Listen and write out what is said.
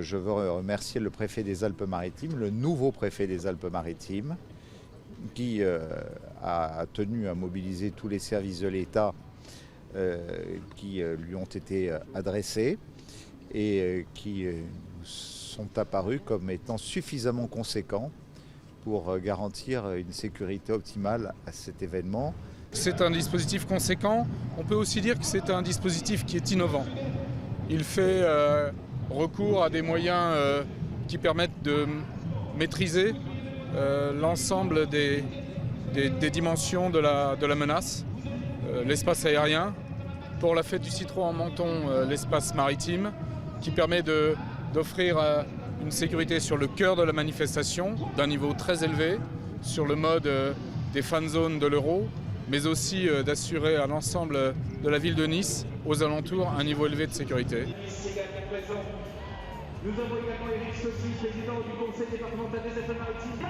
Je veux remercier le préfet des Alpes-Maritimes, le nouveau préfet des Alpes-Maritimes, qui a tenu à mobiliser tous les services de l'État qui lui ont été adressés et qui sont apparus comme étant suffisamment conséquents pour garantir une sécurité optimale à cet événement. C'est un dispositif conséquent. On peut aussi dire que c'est un dispositif qui est innovant. Il fait recours à des moyens qui permettent de maîtriser l'ensemble des dimensions de la menace. L'espace aérien, pour la fête du citron en Menton, l'espace maritime, qui permet d'offrir une sécurité sur le cœur de la manifestation, d'un niveau très élevé, sur le mode des fan zones de l'Euro, mais aussi d'assurer à l'ensemble de la ville de Nice, aux alentours, un niveau élevé de sécurité. Nous avons également Éric Chaussy, président du conseil départemental des Alpes-Maritimes.